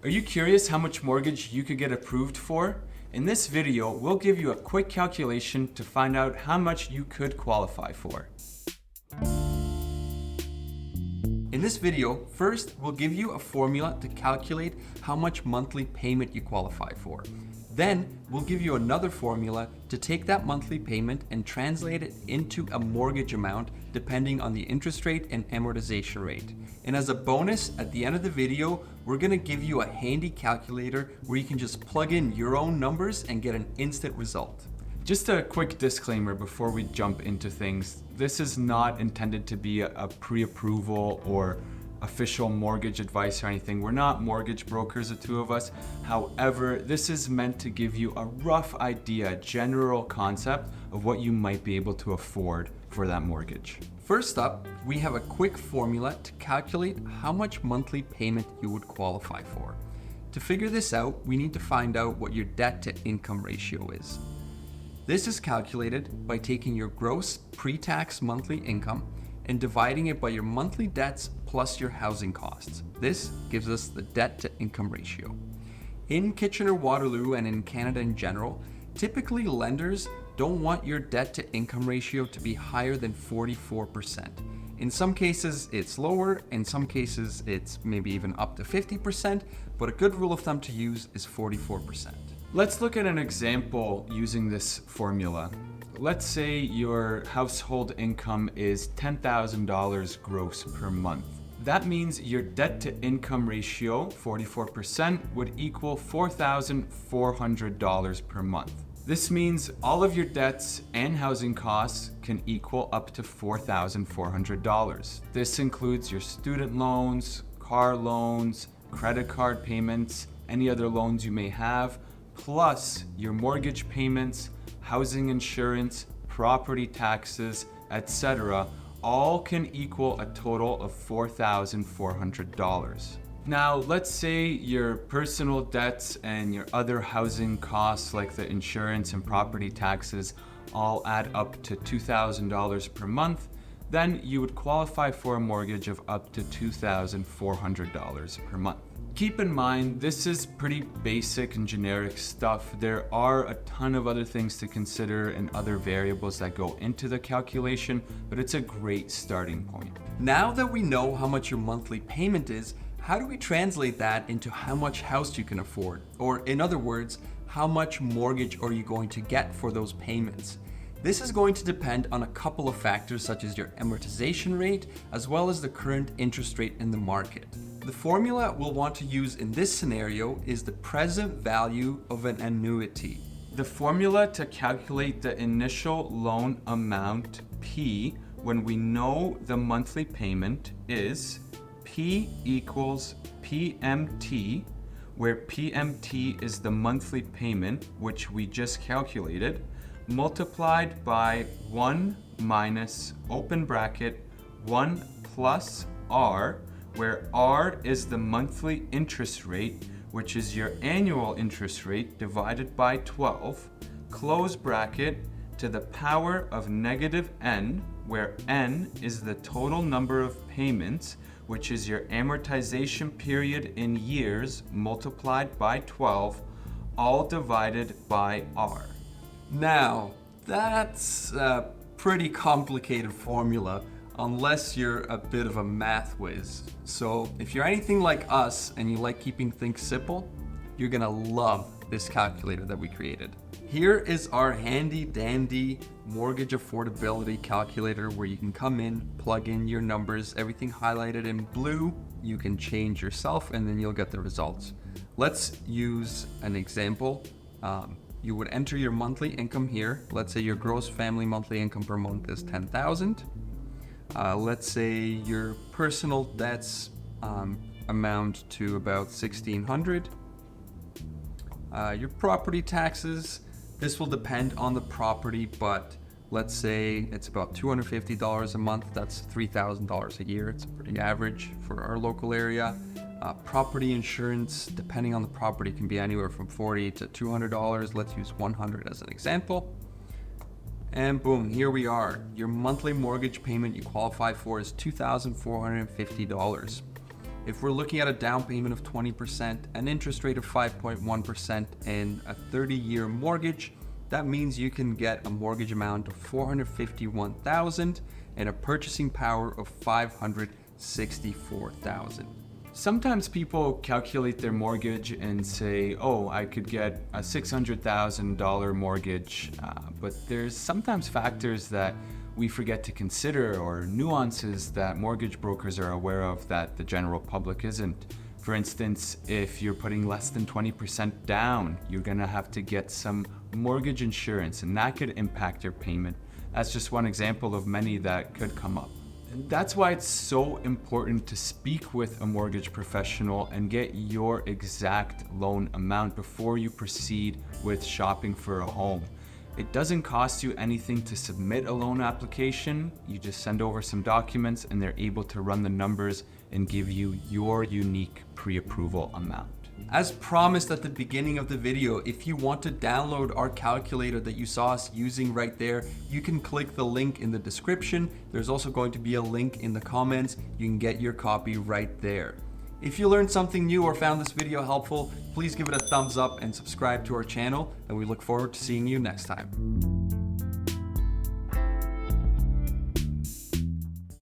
Are you curious how much mortgage you could get approved for? In this video, we'll give you a quick calculation to find out how much you could qualify for. In this video, first we'll give you a formula to calculate how much monthly payment you qualify for. Then we'll give you another formula to take that monthly payment and translate it into a mortgage amount depending on the interest rate and amortization rate. And as a bonus, at the end of the video, we're gonna give you a handy calculator where you can just plug in your own numbers and get an instant result. Just a quick disclaimer before we jump into things. This is not intended to be a pre-approval or official mortgage advice or anything. We're not mortgage brokers, the two of us. However, this is meant to give you a rough idea, a general concept of what you might be able to afford for that mortgage. First up, we have a quick formula to calculate how much monthly payment you would qualify for. To figure this out, we need to find out what your debt to income ratio is. This is calculated by taking your gross pre-tax monthly income and dividing it by your monthly debts plus your housing costs. This gives us the debt to income ratio. In Kitchener-Waterloo and in Canada in general, typically lenders don't want your debt to income ratio to be higher than 44%. In some cases it's lower, in some cases it's maybe even up to 50%, but a good rule of thumb to use is 44%. Let's look at an example using this formula. Let's say your household income is $10,000 gross per month. That means your debt to income ratio, 44%, would equal $4,400 per month. This means all of your debts and housing costs can equal up to $4,400. This includes your student loans, car loans, credit card payments, any other loans you may have, plus your mortgage payments, housing insurance, property taxes, etc. all can equal a total of $4,400. Now, let's say your personal debts and your other housing costs like the insurance and property taxes all add up to $2,000 per month. Then you would qualify for a mortgage of up to $2,400 per month. Keep in mind, this is pretty basic and generic stuff. There are a ton of other things to consider and other variables that go into the calculation, but it's a great starting point. Now that we know how much your monthly payment is, how do we translate that into how much house you can afford? Or in other words, how much mortgage are you going to get for those payments? This is going to depend on a couple of factors such as your amortization rate as well as the current interest rate in the market. The formula we'll want to use in this scenario is the present value of an annuity. The formula to calculate the initial loan amount, P, when we know the monthly payment is P equals PMT, where PMT is the monthly payment, which we just calculated, multiplied by 1 minus, open bracket, 1 plus R, where R is the monthly interest rate, which is your annual interest rate divided by 12, close bracket, to the power of negative n, where n is the total number of payments, which is your amortization period in years multiplied by 12, all divided by R. Now, that's a pretty complicated formula unless you're a bit of a math whiz. So if you're anything like us and you like keeping things simple, you're gonna love this calculator that we created. Here is our handy dandy mortgage affordability calculator where you can come in, plug in your numbers, everything highlighted in blue, you can change yourself and then you'll get the results. Let's use an example. You would enter your monthly income here. Let's say your gross family monthly income per month is $10,000. Let's say your personal debts amount to about $1,600. Your property taxes, this will depend on the property, but let's say it's about $250 a month. That's $3,000 a year. It's pretty average for our local area. Property insurance, depending on the property, can be anywhere from $40 to $200. Let's use $100 as an example. And boom, here we are. Your monthly mortgage payment you qualify for is $2,450. If we're looking at a down payment of 20%, an interest rate of 5.1%, and a 30-year mortgage, that means you can get a mortgage amount of $451,000 and a purchasing power of $564,000. Sometimes people calculate their mortgage and say, oh, I could get a $600,000 mortgage, but there's sometimes factors that we forget to consider or nuances that mortgage brokers are aware of that the general public isn't. For instance, if you're putting less than 20% down, you're gonna have to get some mortgage insurance, and that could impact your payment. That's just one example of many that could come up. That's why it's so important to speak with a mortgage professional and get your exact loan amount before you proceed with shopping for a home. It doesn't cost you anything to submit a loan application. You just send over some documents and they're able to run the numbers and give you your unique pre-approval amount. As promised at the beginning of the video, if you want to download our calculator that you saw us using right there, you can click the link in the description. There's also going to be a link in the comments. You can get your copy right there. If you learned something new or found this video helpful, please give it a thumbs up and subscribe to our channel, and we look forward to seeing you next time.